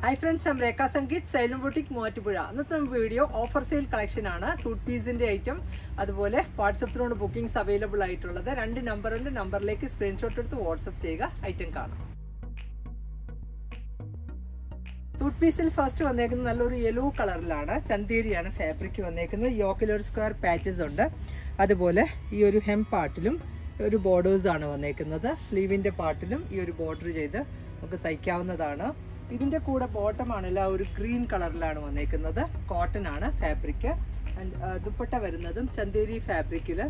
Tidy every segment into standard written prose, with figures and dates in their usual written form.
Hi friends, I'm Rekha Sangeet, Silent Boutique Moatipuzha. ഇന്നത്തെ video offer sale collection ആണ്. Suit പീസിന്റെ item അതുപോലെ വാട്സപ്പിലൂടെ ബുക്കിംഗ്സ് അവൈലബിൾ ആയിട്ടുള്ളത്. രണ്ട് നമ്പറുണ്ട്, നമ്പറിലേക്ക് സ്ക്രീൻഷോട്ട് എടുത്ത് വാട്സപ്പ് ചെയ്യുക, ഐറ്റം കാണാം. സൂട്ട് പീസിൽ ഫസ്റ്റ് വന്നേക്കുന്നത് നല്ലൊരു യെല്ലോ കളറിലാണ്, ചന്തേരിയാണ് ഫാബ്രിക് വന്നേക്കുന്നത്. യോക്കിൽ ഒരു സ്ക്വയർ പാച്ചസ് ഉണ്ട്. അതുപോലെ ഈ ഒരു ഹെം പാർട്ടിലും ഒരു ബോർഡേഴ്സ് ആണ് വന്നേക്കുന്നത്. സ്ലീവിന്റെ പാർട്ടിലും ഈ ഒരു ബോർഡർ ചെയ്ത് നമുക്ക് തയ്ക്കാവുന്നതാണ്. ഇതിന്റെ കൂടെ ബോട്ടം ആണല്ല ഒരു ഗ്രീൻ കളറിലാണ് വന്നേക്കുന്നത്. കോട്ടൺ ആണ് ഫാബ്രിക്. ആൻഡ് ദുപ്പട്ട വരുന്നതും ചന്തേരി ഫാബ്രിക്കിൽ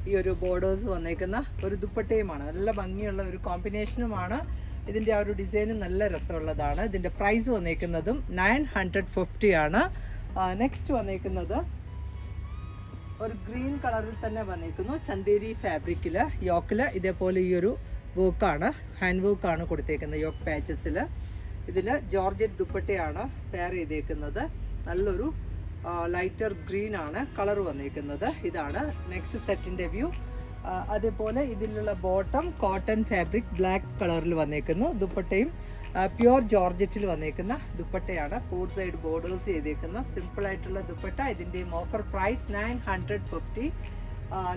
ഈ ഒരു ബോർഡേഴ്സ് വന്നേക്കുന്ന ഒരു ദുപ്പട്ടയുമാണ്. നല്ല ഭംഗിയുള്ള ഒരു കോമ്പിനേഷനുമാണ്. ഇതിന്റെ ആ ഒരു ഡിസൈനും നല്ല രസമുള്ളതാണ്. ഇതിന്റെ പ്രൈസ് വന്നേക്കുന്നതും 950 ആണ്. നെക്സ്റ്റ് വന്നേക്കുന്നത് ഒരു ഗ്രീൻ കളറിൽ തന്നെ വന്നേക്കുന്നു. ചന്തേരി ഫാബ്രിക്കിൽ യോക്കിൽ ഇതേപോലെ ഈ ഒരു വർക്കാണ്, ഹാൻഡ് വർക്കാണ് കൊടുത്തേക്കുന്നത് യോക്ക് പാച്ചസിൽ. ഇതിൽ ജോർജറ്റ് ദുപ്പട്ടയാണ് പെയർ ചെയ്തേക്കുന്നത്. നല്ലൊരു ലൈറ്റർ ഗ്രീൻ ആണ് കളർ വന്നേക്കുന്നത്. ഇതാണ് നെക്സ്റ്റ് സെറ്റിന്റെ വ്യൂ. അതേപോലെ ഇതിലുള്ള ബോട്ടം കോട്ടൺ ഫാബ്രിക് ബ്ലാക്ക് കളറിൽ വന്നേക്കുന്നു. ദുപ്പട്ടയും പ്യുവർ ജോർജറ്റിൽ വന്നേക്കുന്ന ദുപ്പട്ടയാണ്. 4 സൈഡ് ബോർഡേഴ്സ് ചെയ്തേക്കുന്ന സിമ്പിൾ ആയിട്ടുള്ള ദുപ്പട്ട. ഇതിൻ്റെയും ഓഫർ പ്രൈസ് 950.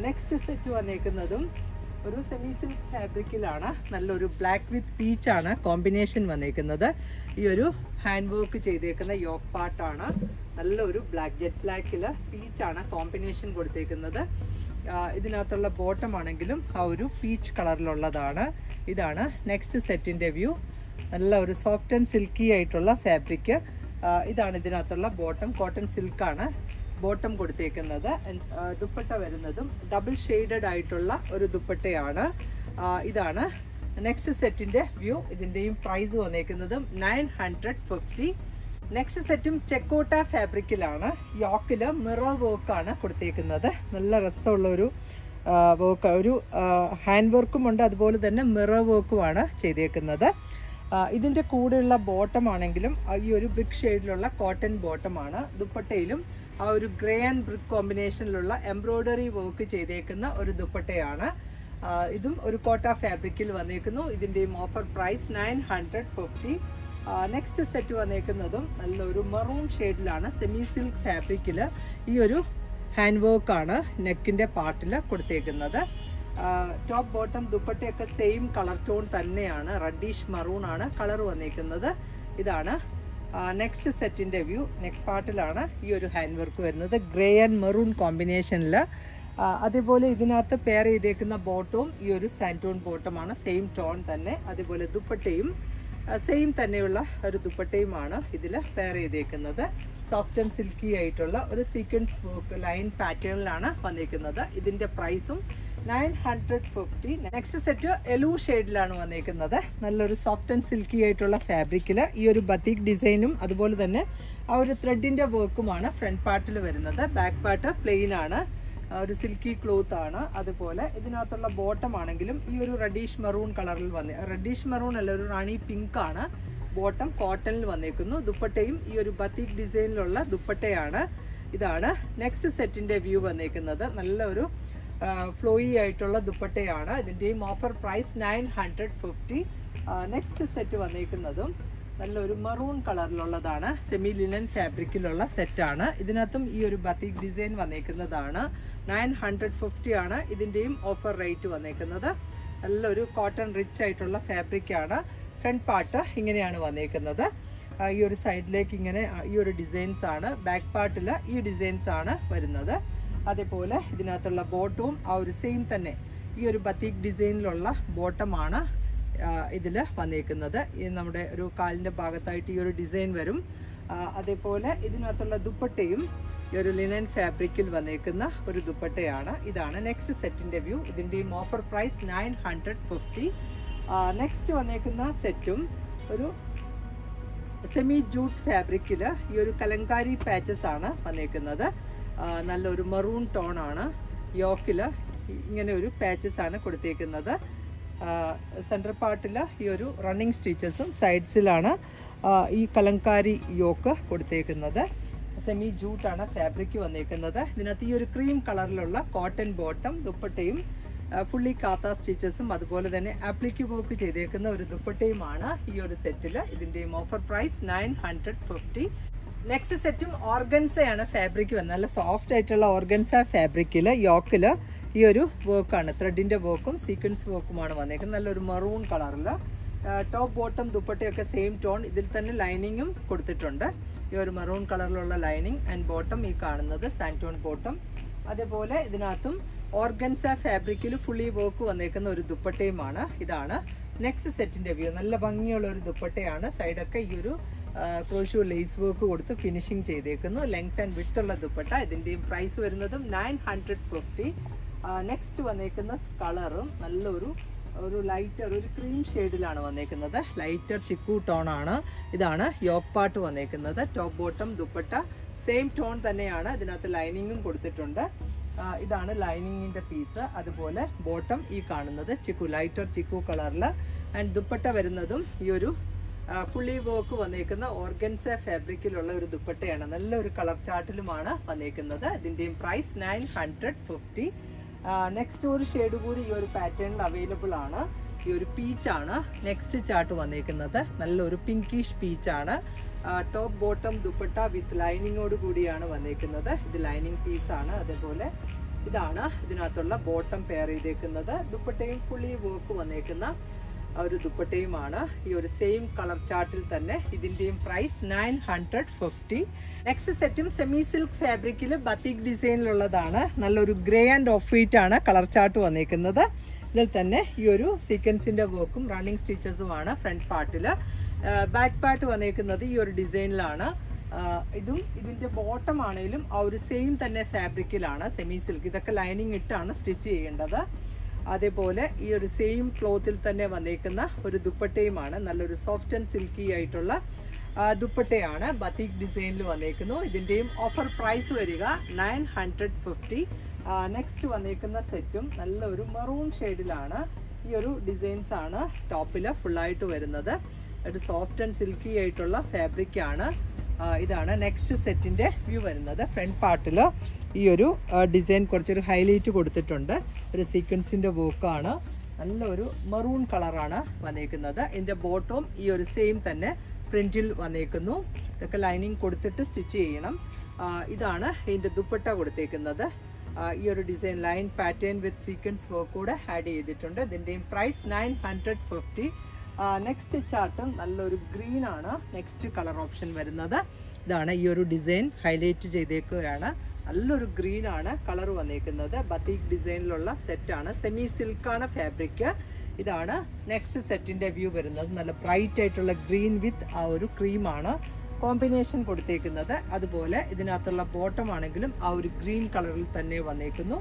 നെക്സ്റ്റ് സെറ്റ് വന്നേക്കുന്നതും ഒരു സെമി സിൽക്ക് ഫാബ്രിക്കിലാണ്. നല്ലൊരു ബ്ലാക്ക് വിത്ത് പീച്ച് ആണ് കോമ്പിനേഷൻ വന്നേക്കുന്നത്. ഈ ഒരു ഹാൻഡ് വർക്ക് ചെയ്തേക്കുന്ന യോക്ക് പാർട്ടാണ്. നല്ലൊരു ബ്ലാക്ക് ജെറ്റ് ബ്ലാക്കിൽ പീച്ചാണ് കോമ്പിനേഷൻ കൊടുത്തേക്കുന്നത്. ഇതിനകത്തുള്ള ബോട്ടം ആണെങ്കിലും ആ ഒരു പീച്ച് കളറിലുള്ളതാണ്. ഇതാണ് നെക്സ്റ്റ് സെറ്റിന്റെ വ്യൂ. നല്ല ഒരു സോഫ്റ്റ് ആൻഡ് സിൽക്കി ആയിട്ടുള്ള ഫാബ്രിക്. ഇതാണ് ഇതിനകത്തുള്ള ബോട്ടം. കോട്ടൺ സിൽക്കാണ് ബോട്ടം കൊടുത്തേക്കുന്നത്. ദുപ്പട്ട വരുന്നതും ഡബിൾ ഷെയ്ഡഡ് ആയിട്ടുള്ള ഒരു ദുപ്പട്ടയാണ്. ഇതാണ് നെക്സ്റ്റ് സെറ്റിന്റെ വ്യൂ. ഇതിന്റെയും പ്രൈസ് വന്നേക്കുന്നതും 950. നെക്സ്റ്റ് സെറ്റും ചെക്കോട്ട ഫാബ്രിക്കിലാണ്. യോക്കില് മിറർ വർക്കാണ് കൊടുത്തേക്കുന്നത്. നല്ല രസമുള്ള ഒരു വർക്ക്, ഒരു ഹാൻഡ് വർക്കും ഉണ്ട്, അതുപോലെ തന്നെ മിറർ വർക്കുമാണ് ചെയ്തേക്കുന്നത്. ഇതിന്റെ കൂടെയുള്ള ബോട്ടം ആണെങ്കിലും ഈ ഒരു ബ്രിക്ക് ഷെയ്ഡിലുള്ള കോട്ടൺ ബോട്ടമാണ്. ദുപ്പട്ടയിലും ആ ഒരു ഗ്രേ ആൻഡ് ബ്രിക്ക് കോമ്പിനേഷനിലുള്ള എംബ്രോയ്ഡറി വർക്ക് ചെയ്തേക്കുന്ന ഒരു ദുപ്പട്ടയാണ്. ഇതും ഒരു കോട്ട ഫാബ്രിക്കിൽ വന്നേക്കുന്നു. ഇതിന്റെയും ഓഫർ പ്രൈസ് 950. നെക്സ്റ്റ് സെറ്റ് വന്നേക്കുന്നതും നല്ലൊരു മറൂൺ ഷെയ്ഡിലാണ്. സെമി സിൽക്ക് ഫാബ്രിക്കിൽ ഈ ഒരു ഹാൻഡ് വർക്കാണ് നെക്കിന്റെ പാർട്ടിൽ കൊടുത്തേക്കുന്നത്. ടോപ്പ് ബോട്ടം ദുപ്പട്ടയൊക്കെ സെയിം കളർ ടോൺ തന്നെയാണ്. റെഡിഷ് മറൂൺ ആണ് കളർ വന്നേക്കുന്നത്. ഇതാണ് നെക്സ്റ്റ് സെറ്റിന്റെ വ്യൂ. നെക്ക് പാർട്ടിലാണ് ഈ ഒരു ഹാൻഡ് വർക്ക് വരുന്നത്, ഗ്രേ ആൻഡ് മെറൂൺ കോമ്പിനേഷനിൽ. അതേപോലെ ഇതിനകത്ത് പെയർ ചെയ്തേക്കുന്ന ബോട്ടവും ഈ ഒരു സാൻറ്റോൺ ബോട്ടമാണ്, സെയിം ടോൺ തന്നെ. അതേപോലെ ദുപ്പട്ടയും സെയിം തന്നെയുള്ള ഒരു ദുപ്പട്ടയുമാണ് ഇതിൽ പെയർ ചെയ്തേക്കുന്നത്. സോഫ്റ്റ് ആൻഡ് സിൽക്കി ആയിട്ടുള്ള ഒരു സീക്വൻസ് വർക്ക് ലൈൻ പാറ്റേണിലാണ് വന്നേക്കുന്നത്. ഇതിന്റെ പ്രൈസും 950. നെക്സ്റ്റ് സെറ്റ് യെല്ലോ ഷെയ്ഡിലാണ് വന്നേക്കുന്നത്. നല്ലൊരു സോഫ്റ്റ് ആൻഡ് സിൽക്കി ആയിട്ടുള്ള ഫാബ്രിക്കിൽ ഈ ഒരു ബത്തീക് ഡിസൈനും അതുപോലെ തന്നെ ആ ഒരു ത്രെഡിന്റെ വർക്കുമാണ് ഫ്രണ്ട് പാർട്ടിൽ വരുന്നത്. ബാക്ക് പാർട്ട് പ്ലെയിൻ ആണ്, ഒരു സിൽക്കി ക്ലോത്ത് ആണ്. അതുപോലെ ഇതിനകത്തുള്ള ബോട്ടം ആണെങ്കിലും ഈ ഒരു റെഡിഷ് മെറൂൺ കളറിൽ റെഡിഷ് മെറൂൺ അല്ല, ഒരു റാണി പിങ്ക് ആണ്. ബോട്ടം കോട്ടണിൽ വന്നേക്കുന്നു. ദുപ്പട്ടയും ഈ ഒരു ബത്തീക് ഡിസൈനിലുള്ള ദുപ്പട്ടയാണ്. ഇതാണ് നെക്സ്റ്റ് സെറ്റിന്റെ വ്യൂ വന്നേക്കുന്നത്. നല്ലൊരു ഫ്ലോയി ആയിട്ടുള്ള ദുപ്പട്ടയാണ്. ഇതിന്റെയും ഓഫർ പ്രൈസ് 950. നെക്സ്റ്റ് സെറ്റ് വന്നേക്കുന്നതും നല്ലൊരു മറൂൺ കളറിലുള്ളതാണ്. സെമി ലിനൻ ഫാബ്രിക്കിലുള്ള സെറ്റാണ്. ഇതിനകത്തും ഈ ഒരു ബത്തീക് ഡിസൈൻ വന്നേക്കുന്നതാണ്. 950 ആണ് ഇതിന്റെയും ഓഫർ റേറ്റ് വന്നേക്കുന്നത്. നല്ലൊരു കോട്ടൺ റിച്ച് ആയിട്ടുള്ള ഫാബ്രിക് ആണ്. ഫ്രണ്ട് പാർട്ട് ഇങ്ങനെയാണ് വന്നേക്കുന്നത്. ഈ ഒരു സൈഡിലേക്ക് ഇങ്ങനെ ഈ ഒരു ഡിസൈൻസ് ആണ്. ബാക്ക് പാർട്ടിൽ ഈ ഡിസൈൻസ് ആണ് വരുന്നത്. അതേപോലെ ഇതിനകത്തുള്ള ബോട്ടവും ആ ഒരു സെയിം തന്നെ ഈ ഒരു ബത്തീക് ഡിസൈനിലുള്ള ബോട്ടമാണ് ഇതിൽ വന്നേക്കുന്നത്. നമ്മുടെ ഒരു കാലിൻ്റെ ഭാഗത്തായിട്ട് ഈ ഒരു ഡിസൈൻ വരും. അതേപോലെ ഇതിനകത്തുള്ള ദുപ്പട്ടയും ഈ ഒരു ലിനൻ ഫാബ്രിക്കിൽ വന്നേക്കുന്ന ഒരു ദുപ്പട്ടയാണ്. ഇതാണ് നെക്സ്റ്റ് സെറ്റിന്റെ വ്യൂ. ഇതിൻ്റെയും ഓഫർ പ്രൈസ് 950. നെക്സ്റ്റ് വന്നേക്കുന്ന സെറ്റും ഒരു സെമി ജൂട്ട് ഫാബ്രിക്കിൽ ഈ ഒരു കലങ്കാരി പാച്ചസ് ആണ് വന്നേക്കുന്നത്. നല്ലൊരു മറൂൺ ടോൺ ആണ്. യോക്കിൽ ഇങ്ങനെ ഒരു പാച്ചസ് ആണ് കൊടുത്തേക്കുന്നത്. സെൻറ്റർ പാർട്ടിൽ ഈ ഒരു റണ്ണിങ് സ്റ്റിച്ചസും സൈഡ്സിലാണ് ഈ കലങ്കാരി യോക്ക് കൊടുത്തേക്കുന്നത്. സെമി ജൂട്ടാണ് ഫാബ്രിക് വന്നേക്കുന്നത്. ഇതിനകത്ത് ഈ ഒരു ക്രീം കളറിലുള്ള കോട്ടൺ ബോട്ടം ദുപ്പട്ടയും ഫുള്ളി കാത്ത സ്റ്റിച്ചസും അതുപോലെ തന്നെ ആപ്ലിക്ക് വർക്ക് ചെയ്തേക്കുന്ന ഒരു ദുപ്പട്ടയുമാണ് ഈ ഒരു സെറ്റിൽ. ഇതിൻ്റെയും ഓഫർ പ്രൈസ് 950. നെക്സ്റ്റ് സെറ്റും ഓർഗൻസയാണ് ഫാബ്രിക് വന്നത്. നല്ല സോഫ്റ്റ് ആയിട്ടുള്ള ഓർഗൻസ ഫാബ്രിക്കിൽ യോക്കിൽ ഈ ഒരു വർക്കാണ്, ത്രെഡിൻ്റെ വർക്കും സീക്വൻസ് വർക്കുമാണ് വന്നേക്കുന്നത്. നല്ലൊരു മറൂൺ കളറിൽ ടോപ്പ് ബോട്ടം ദുപ്പട്ടയൊക്കെ സെയിം ടോൺ. ഇതിൽ തന്നെ ലൈനിങ്ങും കൊടുത്തിട്ടുണ്ട്. ഈ ഒരു മറൂൺ കളറിലുള്ള ലൈനിങ് ആൻഡ് ബോട്ടം ഈ കാണുന്നത് സാൻറ്റോൺ ബോട്ടം. അതേപോലെ ഇതിനകത്തും ഓർഗൻസ ഫാബ്രിക്കിൽ ഫുള്ളി വർക്ക് വന്നേക്കുന്ന ഒരു ദുപ്പട്ടയുമാണ്. ഇതാണ് നെക്സ്റ്റ് സെറ്റിൻ്റെ വ്യൂ. നല്ല ഭംഗിയുള്ള ഒരു ദുപ്പട്ടയാണ്. സൈഡൊക്കെ ഈ ഒരു ക്രോഷോ ലേസ് വർക്ക് കൊടുത്ത് ഫിനിഷിങ് ചെയ്തേക്കുന്നു. ലെങ്ത് ആൻഡ് വിഡ്ത്ത് ഉള്ള ദുപ്പട്ട. ഇതിൻ്റെയും പ്രൈസ് വരുന്നതും 950. നെക്സ്റ്റ് വന്നേക്കുന്ന കളറും നല്ലൊരു ലൈറ്റർ ഒരു ക്രീം ഷെയ്ഡിലാണ് വന്നേക്കുന്നത്. ലൈറ്റർ ചിക്കു ടോൺ ആണ്. ഇതാണ് യോക്ക് പാർട്ട് വന്നേക്കുന്നത്. Top bottom dupatta same tone തന്നെയാണ്. ഇതിനകത്ത് ലൈനിങ്ങും കൊടുത്തിട്ടുണ്ട്. ഇതാണ് ലൈനിങ്ങിൻ്റെ പീസ്. അതുപോലെ ബോട്ടം ഈ കാണുന്നത് ചിക്കു, ലൈറ്റർ ചിക്കു കളറിൽ. ആൻഡ് ദുപ്പട്ട വരുന്നതും ഈ ഒരു ഫുള്ളി വർക്ക് വന്നേക്കുന്ന ഓർഗൻസ ഫാബ്രിക്കിലുള്ള ഒരു ദുപ്പട്ടയാണ്. നല്ലൊരു കളർ ചാർട്ടിലുമാണ് വന്നേക്കുന്നത്. ഇതിൻ്റെയും പ്രൈസ് 950. നെക്സ്റ്റ് ഒരു ഷെയ്ഡ് കൂടി ഈ ഒരു പാറ്റേണിൽ അവൈലബിൾ ആണ്. ഈ ഒരു പീച്ചാണ് നെക്സ്റ്റ് ചാർട്ട് വന്നേക്കുന്നത്. നല്ലൊരു പിങ്കിഷ് പീച്ചാണ്. ടോപ്പ് ബോട്ടം ദുപ്പട്ട വിത്ത് ലൈനിങ്ങോട് കൂടിയാണ് വന്നേക്കുന്നത്. ഇത് ലൈനിങ് പീസാണ്. അതേപോലെ ഇതാണ് ഇതിനകത്തുള്ള ബോട്ടം പെയർ ചെയ്തേക്കുന്നത്. ദുപ്പട്ടയും ഫുള്ളി വർക്ക് വന്നേക്കുന്ന ഒരു ദുപ്പട്ടയുമാണ്. ഈ ഒരു സെയിം കളർ ചാർട്ടിൽ തന്നെ. ഇതിൻ്റെയും പ്രൈസ് 950. നെക്സ്റ്റ് സെറ്റും സെമി സിൽക്ക് ഫാബ്രിക്കിൽ ബത്തിക് ഡിസൈനിലുള്ളതാണ്. നല്ലൊരു ഗ്രേ ആൻഡ് ഓഫ് വൈറ്റ് ആണ് കളർ ചാർട്ട് വന്നേക്കുന്നത്. ഇതിൽ തന്നെ ഈ ഒരു സീക്വൻസിൻ്റെ വർക്കും റണ്ണിങ് സ്റ്റിച്ചസുമാണ് ഫ്രണ്ട് പാർട്ടിൽ. ബാക്ക് പാർട്ട് വന്നേക്കുന്നത് ഈ ഒരു ഡിസൈനിലാണ്. ഇതും ഇതിൻ്റെ ബോട്ടം ആണെങ്കിലും ആ ഒരു സെയിം തന്നെ ഫാബ്രിക്കിലാണ്, സെമി സിൽക്ക്. ഇതൊക്കെ ലൈനിങ് ഇട്ടാണ് സ്റ്റിച്ച് ചെയ്യേണ്ടത്. അതേപോലെ ഈ ഒരു സെയിം ക്ലോത്തിൽ തന്നെ വന്നേക്കുന്ന ഒരു ദുപ്പട്ടയുമാണ്. നല്ലൊരു സോഫ്റ്റ് ആൻഡ് സിൽക്കി ആയിട്ടുള്ള ദുപ്പട്ടയാണ്. ബത്തിക് ഡിസൈനിൽ വന്നേക്കുന്നു. ഇതിൻ്റെയും ഓഫർ പ്രൈസ് വരിക 950. നെക്സ്റ്റ് വന്നേക്കുന്ന സെറ്റും നല്ലൊരു മറൂൺ ഷെയ്ഡിലാണ്. ഈ ഒരു ഡിസൈൻസ് ആണ് ടോപ്പിൽ ഫുള്ളായിട്ട് വരുന്നത്. ഒരു സോഫ്റ്റ് ആൻഡ് സിൽക്കി ആയിട്ടുള്ള ഫാബ്രിക് ആണ്. ഇതാണ് നെക്സ്റ്റ് സെറ്റിൻ്റെ വ്യൂ വരുന്നത്. ഫ്രണ്ട് പാർട്ടിൽ ഈ ഒരു ഡിസൈൻ കുറച്ചൊരു ഹൈലൈറ്റ് കൊടുത്തിട്ടുണ്ട്. ഒരു സീക്വൻസിൻ്റെ വർക്കാണ്. നല്ലൊരു മറൂൺ കളറാണ് വന്നേക്കുന്നത്. ഇതിൻ്റെ ബോട്ടവും ഈ ഒരു സെയിം തന്നെ പ്രിൻറ്റിൽ വന്നേക്കുന്നു. ഇതൊക്കെ ലൈനിങ് കൊടുത്തിട്ട് സ്റ്റിച്ച് ചെയ്യണം. ഇതാണ് ഇതിൻ്റെ ദുപ്പട്ട കൊടുത്തേക്കുന്നത്. ഈ ഒരു ഡിസൈൻ ലൈൻ പാറ്റേൺ വിത്ത് സീക്വൻസ് വർക്ക് കൂടെ ആഡ് ചെയ്തിട്ടുണ്ട്. ഇതിൻ്റെയും പ്രൈസ് 950. നെക്സ്റ്റ് ചാർട്ടും നല്ലൊരു ഗ്രീൻ ആണ് നെക്സ്റ്റ് കളർ ഓപ്ഷൻ വരുന്നത്. ഇതാണ് ഈ ഒരു ഡിസൈൻ ഹൈലൈറ്റ് ചെയ്തേക്കുകയാണ്. നല്ലൊരു ഗ്രീൻ ആണ് കളർ വന്നേക്കുന്നത്. ബത്തീക് ഡിസൈനിലുള്ള സെറ്റാണ്. സെമി സിൽക്കാണ് ഫാബ്രിക്. ഇതാണ് നെക്സ്റ്റ് സെറ്റിൻ്റെ വ്യൂ വരുന്നത്. നല്ല ബ്രൈറ്റ് ആയിട്ടുള്ള ഗ്രീൻ വിത്ത് ആ ഒരു ക്രീമാണ് കോമ്പിനേഷൻ കൊടുത്തേക്കുന്നത്. അതുപോലെ ഇതിനകത്തുള്ള ബോട്ടം ആണെങ്കിലും ആ ഒരു ഗ്രീൻ കളറിൽ തന്നെ വന്നേക്കുന്നു.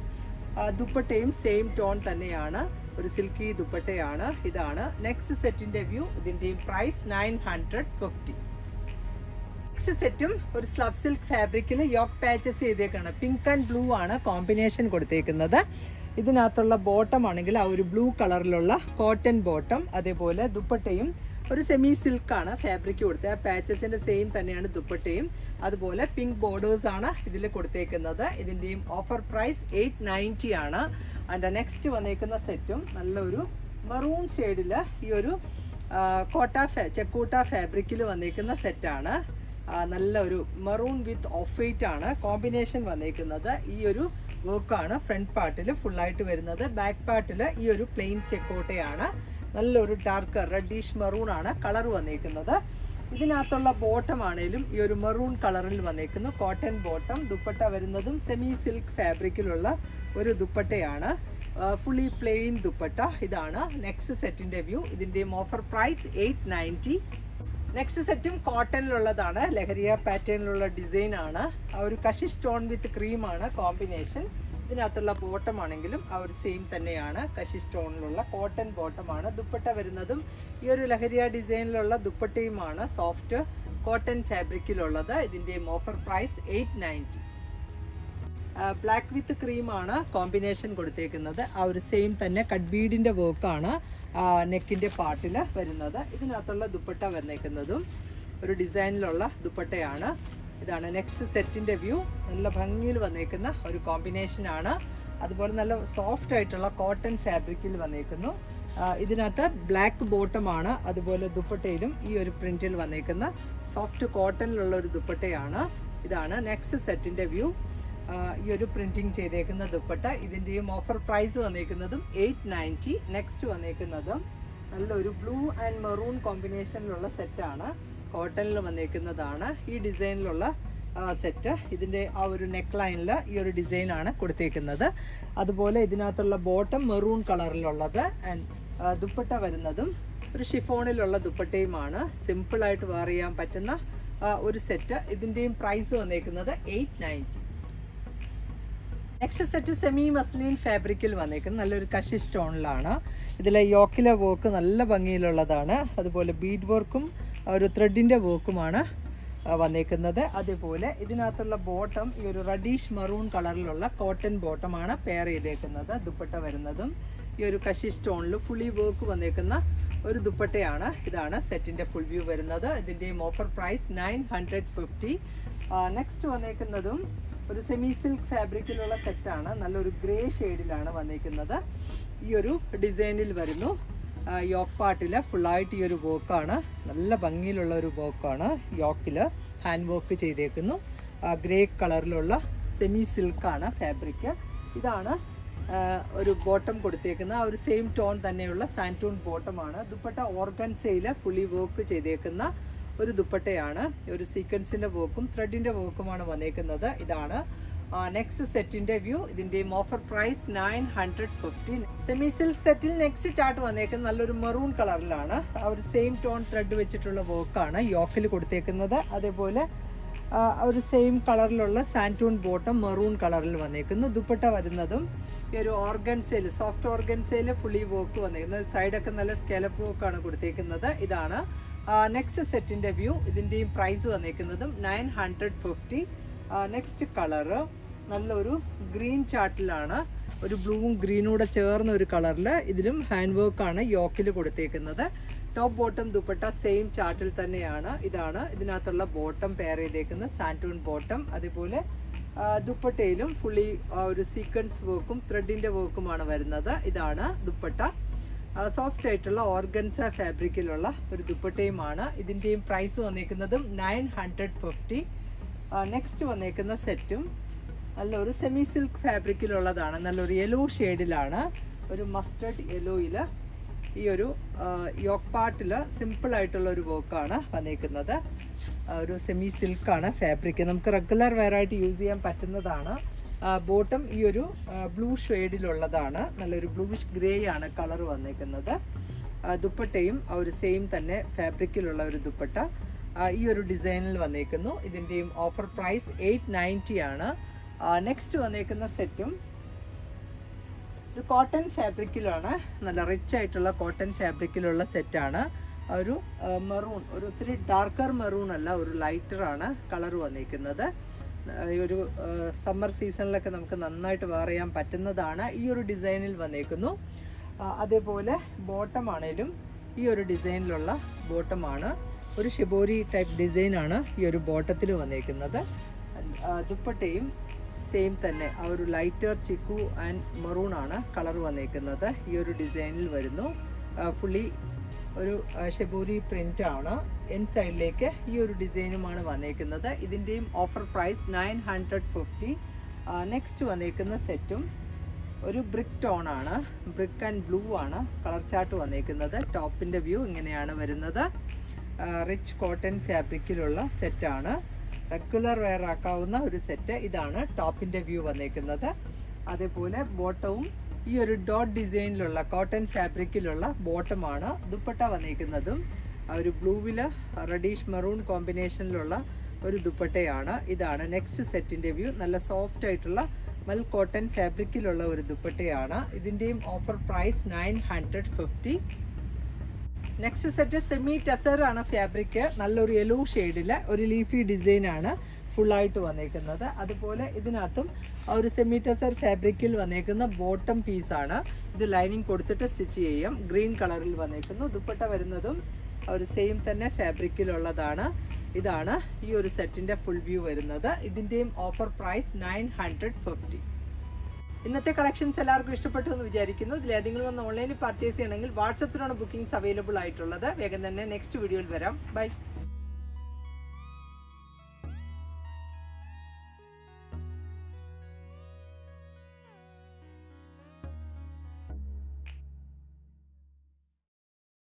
ദുപ്പട്ടയും സെയിം ടോൺ തന്നെയാണ്. ഒരു സിൽക്കി ദുപ്പട്ടയാണ്. ഇതാണ് നെക്സ്റ്റ് സെറ്റിൻ്റെ വ്യൂ. ഇതിൻ്റെയും പ്രൈസ് 950. നെക്സ്റ്റ് സെറ്റും ഒരു സ്ലബ് സിൽക്ക് ഫാബ്രിക്കിൽ യോക്ക് പാച്ചസ് ചെയ്തേക്കാണ്. പിങ്ക് ആൻഡ് ബ്ലൂ ആണ് കോമ്പിനേഷൻ കൊടുത്തേക്കുന്നത്. ഇതിനകത്തുള്ള ബോട്ടം ആണെങ്കിൽ ആ ഒരു ബ്ലൂ കളറിലുള്ള കോട്ടൺ ബോട്ടം. അതേപോലെ ദുപ്പട്ടയും ഒരു സെമി സിൽക്കാണ് ഫാബ്രിക് കൊടുത്തത്. ആ പാച്ചസിൻ്റെ സെയിം തന്നെയാണ് ദുപ്പട്ടയും. അതുപോലെ പിങ്ക് ബോർഡേഴ്സ് ആണ് ഇതിൽ കൊടുത്തേക്കുന്നത്. ഇതിൻ്റെയും ഓഫർ പ്രൈസ് 890 ആണ്. ആൻഡ് നെക്സ്റ്റ് വന്നേക്കുന്ന സെറ്റും നല്ലൊരു മറൂൺ ഷെയ്ഡിൽ ഈ ഒരു ചെക്കൂട്ട ഫാബ്രിക്കിൽ വന്നേക്കുന്ന സെറ്റാണ്. നല്ലൊരു മറൂൺ വിത്ത് ഓഫ് വൈറ്റ് ആണ് കോമ്പിനേഷൻ വന്നേക്കുന്നത്. ഈ ഒരു വർക്കാണ് ഫ്രണ്ട് പാർട്ടിൽ ഫുള്ളായിട്ട് വരുന്നത്. ബാക്ക് പാർട്ടിൽ ഈ ഒരു പ്ലെയിൻ ചെക്കോട്ടയാണ്. നല്ലൊരു ഡാർക്ക് റെഡിഷ് മറൂൺ ആണ് കളർ വന്നേക്കുന്നത്. ഇതിനകത്തുള്ള ബോട്ടം ആണെങ്കിലും ഈ ഒരു മറൂൺ കളറിൽ വന്നേക്കുന്നു. Cotton bottom. ദുപ്പട്ട വരുന്നതും സെമി സിൽക്ക് ഫാബ്രിക്കിലുള്ള ഒരു ദുപ്പട്ടയാണ്. Fully plain dupatta. ഇതാണ് നെക്സ്റ്റ് സെറ്റിൻ്റെ വ്യൂ. ഇതിൻ്റെയും ഓഫർ പ്രൈസ് 890. നെക്സ്റ്റ് സെറ്റും കോട്ടണിലുള്ളതാണ്. ലഹരിയ പാറ്റേണിലുള്ള ഡിസൈൻ ആണ്. ആ ഒരു കഷിഷ് സ്റ്റോൺ വിത്ത് ക്രീമാണ് കോമ്പിനേഷൻ. ഇതിനകത്തുള്ള ബോട്ടം ആണെങ്കിലും ആ ഒരു സെയിം തന്നെയാണ്. കഷിഷ് സ്റ്റോണിലുള്ള കോട്ടൺ ബോട്ടമാണ്. ദുപ്പട്ട വരുന്നതും ഈ ഒരു ലഹരിയ ഡിസൈനിലുള്ള ദുപ്പട്ടയുമാണ്. Soft cotton ഫാബ്രിക്കിലുള്ളത്. ഇതിൻ്റെയും ഓഫർ പ്രൈസ് 890. ബ്ലാക്ക് വിത്ത് ക്രീമാണ് കോമ്പിനേഷൻ കൊടുത്തേക്കുന്നത്. ആ ഒരു സെയിം തന്നെ കട്ട് ബീഡിൻ്റെ വർക്കാണ് നെക്കിൻ്റെ പാർട്ടിൽ വരുന്നത്. ഇതിനകത്തുള്ള ദുപ്പട്ട വന്നേക്കുന്നതും ഒരു ഡിസൈനിലുള്ള ദുപ്പട്ടയാണ്. ഇതാണ് നെക്സ്റ്റ് സെറ്റിൻ്റെ വ്യൂ. നല്ല ഭംഗിയിൽ വന്നേക്കുന്ന ഒരു കോമ്പിനേഷനാണ്. അതുപോലെ നല്ല സോഫ്റ്റ് ആയിട്ടുള്ള കോട്ടൺ ഫാബ്രിക്കിൽ വന്നേക്കുന്നു. ഇതിനകത്ത് ബ്ലാക്ക് ബോട്ടമാണ്. അതുപോലെ ദുപ്പട്ടയിലും ഈ ഒരു പ്രിന്റിൽ വന്നേക്കുന്ന സോഫ്റ്റ് കോട്ടണിലുള്ള ഒരു ദുപ്പട്ടയാണ്. ഇതാണ് നെക്സ്റ്റ് സെറ്റിന്റെ വ്യൂ. ഈ ഒരു പ്രിന്റിങ് ചെയ്തേക്കുന്ന ദുപ്പട്ട, ഇതിന്റെയും ഓഫർ പ്രൈസ് വന്നേക്കുന്നതും 890. നെക്സ്റ്റ് വന്നേക്കുന്നതും നല്ലൊരു ബ്ലൂ ആൻഡ് മെറൂൺ കോമ്പിനേഷനിലുള്ള സെറ്റാണ്. കോട്ടണിൽ വന്നേക്കുന്നതാണ് ഈ ഡിസൈനിലുള്ള സെറ്റ്. ഇതിൻ്റെ ആ ഒരു നെക്ക് ലൈനിൽ ഈ ഒരു ഡിസൈനാണ് കൊടുത്തേക്കുന്നത്. അതുപോലെ ഇതിനകത്തുള്ള ബോട്ടം മെറൂൺ കളറിലുള്ളത് ആൻഡ് ദുപ്പട്ട വരുന്നതും ഒരു ഷിഫോണിലുള്ള ദുപ്പട്ടയുമാണ്. സിമ്പിളായിട്ട് വെയർ ചെയ്യാൻ പറ്റുന്ന ഒരു സെറ്റ്. ഇതിൻ്റെയും പ്രൈസ് വന്നേക്കുന്നത് 890. നെക്സ്റ്റ് സെറ്റ് സെമി മസ്ലിൻ ഫാബ്രിക്കിൽ വന്നേക്കുന്നത് നല്ലൊരു കഷി സ്റ്റോണിലാണ്. ഇതിലെ യോക്കിലെ വർക്ക് നല്ല ഭംഗിയിലുള്ളതാണ്. അതുപോലെ ബീഡ് വർക്കും ഒരു ത്രെഡിൻ്റെ വർക്കുമാണ് വന്നേക്കുന്നത്. അതേപോലെ ഇതിനകത്തുള്ള ബോട്ടം ഈ ഒരു റെഡിഷ് മറൂൺ കളറിലുള്ള കോട്ടൺ ബോട്ടമാണ് പെയർ ചെയ്തേക്കുന്നത്. ദുപ്പട്ട വരുന്നതും ഈ ഒരു കഷി സ്റ്റോണിൽ ഫുള്ളി വർക്ക് വന്നേക്കുന്ന ഒരു ദുപ്പട്ടയാണ്. ഇതാണ് സെറ്റിൻ്റെ ഫുൾ വ്യൂ വരുന്നത്. ഇതിൻ്റെയും ഓഫർ പ്രൈസ് 950. നെക്സ്റ്റ് വന്നേക്കുന്നതും ഒരു സെമി സിൽക്ക് ഫാബ്രിക്കിലുള്ള സെറ്റാണ്. നല്ലൊരു ഗ്രേ ഷെയ്ഡിലാണ് വന്നേക്കുന്നത്. ഈ ഒരു ഡിസൈനിൽ വരുന്നു. യോക്ക് പാർട്ടിൽ ഫുള്ളായിട്ട് ഈ ഒരു വർക്കാണ്. നല്ല ഭംഗിയിലുള്ള ഒരു വർക്കാണ്. യോക്കിൽ ഹാൻഡ് വർക്ക് ചെയ്തേക്കുന്നു. ഗ്രേ കളറിലുള്ള സെമി സിൽക്കാണ് ഫാബ്രിക്. ഇതാണ് ഒരു ബോട്ടം കൊടുത്തേക്കുന്ന ആ ഒരു സെയിം ടോൺ തന്നെയുള്ള സാൻറ്റൂൺ ബോട്ടമാണ്. ദുപ്പട്ട ഓർഗൻസയിൽ ഫുള്ളി വർക്ക് ചെയ്തേക്കുന്ന ഒരു ദുപ്പട്ടയാണ്. ഒരു സീക്വൻസിൻ്റെ വർക്കും ത്രെഡിൻ്റെ വർക്കുമാണ് വന്നേക്കുന്നത്. ഇതാണ് നെക്സ്റ്റ് സെറ്റിൻ്റെ വ്യൂ. ഇതിൻ്റെയും ഓഫർ പ്രൈസ് 950. സെമി സിൽക്ക് സെറ്റിൽ നെക്സ്റ്റ് ചാർട്ട് വന്നേക്കുന്നത് നല്ലൊരു മെറൂൺ കളറിലാണ്. ആ ഒരു സെയിം ടോൺ ത്രെഡ് വെച്ചിട്ടുള്ള വർക്കാണ് യോക്കിൽ കൊടുത്തേക്കുന്നത്. അതേപോലെ ഒരു സെയിം കളറിലുള്ള സാൻറ്റൂൺ ബോട്ടം മെറൂൺ കളറിൽ വന്നേക്കുന്നു. ദുപ്പട്ട വരുന്നതും ഈ ഒരു ഓർഗൻസയിൽ സോഫ്റ്റ് ഓർഗൻസയിൽ ഫുള്ളി വർക്ക് വന്നേക്കുന്നത്. സൈഡൊക്കെ നല്ല സ്കേലപ്പ് വർക്കാണ് കൊടുത്തേക്കുന്നത്. ഇതാണ് നെക്സ്റ്റ് സെറ്റിൻ്റെ വ്യൂ. ഇതിൻ്റെയും പ്രൈസ് വന്നേക്കുന്നതും 950. നെക്സ്റ്റ് കളറ് നല്ലൊരു ഗ്രീൻ ചാർട്ടിലാണ്. ഒരു ബ്ലൂവും ഗ്രീനും കൂടെ ചേർന്ന ഒരു കളറിൽ ഇതിലും ഹാൻഡ് വർക്കാണ് യോക്കിൽ കൊടുത്തേക്കുന്നത്. ടോപ്പ് ബോട്ടം ദുപ്പട്ട സെയിം ചാർട്ടിൽ തന്നെയാണ്. ഇതാണ് ഇതിനകത്തുള്ള ബോട്ടം പെയർ ചെയ്തേക്കുന്നത് സാൻറ്റൂൺ ബോട്ടം. അതേപോലെ ദുപ്പട്ടയിലും ഫുള്ളി ഒരു സീക്വൻസ് വർക്കും ത്രെഡിൻ്റെ വർക്കുമാണ് വരുന്നത്. ഇതാണ് ദുപ്പട്ട. സോഫ്റ്റ് ആയിട്ടുള്ള ഓർഗൻസ ഫാബ്രിക്കിലുള്ള ഒരു ദുപ്പട്ടയുമാണ്. ഇതിൻ്റെയും പ്രൈസ് വന്നേക്കുന്നതും 950. നെക്സ്റ്റ് വന്നേക്കുന്ന സെറ്റും നല്ലൊരു സെമി സിൽക്ക് ഫാബ്രിക്കിലുള്ളതാണ്. നല്ലൊരു യെല്ലോ ഷെയ്ഡിലാണ്. ഒരു മസ്റ്റർഡ് യെല്ലോയിൽ ഈ ഒരു യോക്ക് പാർട്ടിൽ സിമ്പിളായിട്ടുള്ള ഒരു വർക്കാണ് വന്നേക്കുന്നത്. ഒരു സെമി സിൽക്കാണ് ഫാബ്രിക്. നമുക്ക് റെഗുലർ വെയറായിട്ട് യൂസ് ചെയ്യാൻ പറ്റുന്നതാണ്. ബോട്ടം ഈ ഒരു ബ്ലൂ ഷെയ്ഡിലുള്ളതാണ്. നല്ലൊരു ബ്ലൂയിഷ് ഗ്രേ ആണ് കളർ വന്നേക്കുന്നത്. ദുപ്പട്ടയും ആ ഒരു സെയിം തന്നെ ഫാബ്രിക്കിലുള്ള ഒരു ദുപ്പട്ട ഈ ഒരു ഡിസൈനിൽ വന്നേക്കുന്നു. ഇതിൻ്റെയും ഓഫർ പ്രൈസ് 890 ആണ്. നെക്സ്റ്റ് വന്നേക്കുന്ന സെറ്റും ഒരു കോട്ടൺ ഫാബ്രിക്കിലാണ്. നല്ല റിച്ച് ആയിട്ടുള്ള കോട്ടൺ ഫാബ്രിക്കിലുള്ള സെറ്റാണ്. ഒരു മെറൂൺ, ഒരു ഒത്തിരി ഡാർക്കർ മെറൂൺ അല്ല, ഒരു ലൈറ്ററാണ് കളർ വന്നിരിക്കുന്നത്. ഈ ഒരു സമ്മർ സീസണിലൊക്കെ നമുക്ക് നന്നായിട്ട് വെയർ ചെയ്യാൻ പറ്റുന്നതാണ്. ഈ ഒരു ഡിസൈനിൽ വന്നേക്കുന്നു. അതേപോലെ ബോട്ടം ആണേലും ഈ ഒരു ഡിസൈനിലുള്ള ബോട്ടമാണ്. ഒരു ഷിബോരി ടൈപ്പ് ഡിസൈനാണ് ഈ ഒരു ബോട്ടത്തിൽ വന്നേക്കുന്നത്. ദുപ്പട്ടയും സെയിം തന്നെ ആ ഒരു ലൈറ്റർ ചിക്കു ആൻഡ് മെറൂൺ ആണ് കളർ വന്നേക്കുന്നത്. ഈ ഒരു ഡിസൈനിൽ വരുന്നു. ഫുള്ളി ഒരു ഷെബൂരി പ്രിന്റ് ആണ്. എൻ സൈഡിലേക്ക് ഈ ഒരു ഡിസൈനുമാണ് വന്നേക്കുന്നത്. ഇതിൻ്റെയും ഓഫർ പ്രൈസ് 950. നെക്സ്റ്റ് വന്നേക്കുന്ന സെറ്റും ഒരു ബ്രിക്ക് ടോൺ ആണ്. ബ്രിക്ക് ആൻഡ് ബ്ലൂ ആണ് കളർ ചാർട്ട് വന്നേക്കുന്നത്. ടോപ്പിൻ്റെ വ്യൂ ഇങ്ങനെയാണ് വരുന്നത്. റിച്ച് കോട്ടൺ ഫാബ്രിക്കിലുള്ള സെറ്റാണ്. റെഗുലർ വെയർ ആക്കാവുന്ന ഒരു സെറ്റ്. ഇതാണ് ടോപ്പിൻ്റെ വ്യൂ വന്നേക്കുന്നത്. അതേപോലെ ബോട്ടവും ഈ ഒരു ഡോട്ട് ഡിസൈനിലുള്ള കോട്ടൺ ഫാബ്രിക്കിലുള്ള ബോട്ടമാണ്. ദുപ്പട്ട വന്നേക്കുന്നതും ഒരു ബ്ലൂവിൽ റെഡിഷ് മെറൂൺ കോമ്പിനേഷനിലുള്ള ഒരു ദുപ്പട്ടയാണ്. ഇതാണ് നെക്സ്റ്റ് സെറ്റിൻ്റെ വ്യൂ. നല്ല സോഫ്റ്റ് ആയിട്ടുള്ള മൽ കോട്ടൺ ഫാബ്രിക്കിലുള്ള ഒരു ദുപ്പട്ടയാണ്. ഇതിൻ്റെയും offer price 950. Next set semi tussar ആണ് ഫാബ്രിക്. നല്ലൊരു യെല്ലോ ഷെയ്ഡിൽ ഒരു ലീഫി ഡിസൈനാണ് ഫുള്ളായിട്ട് വന്നേക്കുന്നത്. അതുപോലെ ഇതിനകത്തും ഒരു സെമി ടെസർ ഫാബ്രിക്കിൽ വന്നേക്കുന്ന ബോട്ടം പീസാണ്. ഇത് ലൈനിങ് കൊടുത്തിട്ട് സ്റ്റിച്ച് ചെയ്യും. ഗ്രീൻ കളറിൽ വന്നേക്കുന്നു. ദുപ്പട്ട വരുന്നതും ഒരു സെയിം തന്നെ ഫാബ്രിക്കിലുള്ളതാണ്. ഇതാണ് ഈ ഒരു സെറ്റിൻ്റെ ഫുൾ വ്യൂ വരുന്നത്. ഇതിൻ്റെയും ഓഫർ പ്രൈസ് 950. ഇന്നത്തെ കളക്ഷൻസ് എല്ലാവർക്കും ഇഷ്ടപ്പെട്ടു എന്ന് വിചാരിക്കുന്നു. ഇതിലേതെങ്കിലും ഒന്ന് ഓൺലൈനിൽ പർച്ചേസ് ചെയ്യണമെങ്കിൽ വാട്സപ്പിലാണ് ബുക്കിംഗ്സ് അവൈലബിൾ ആയിട്ടുള്ളത്. വേഗം തന്നെ നെക്സ്റ്റ് വീഡിയോയിൽ വരാം. ബൈ.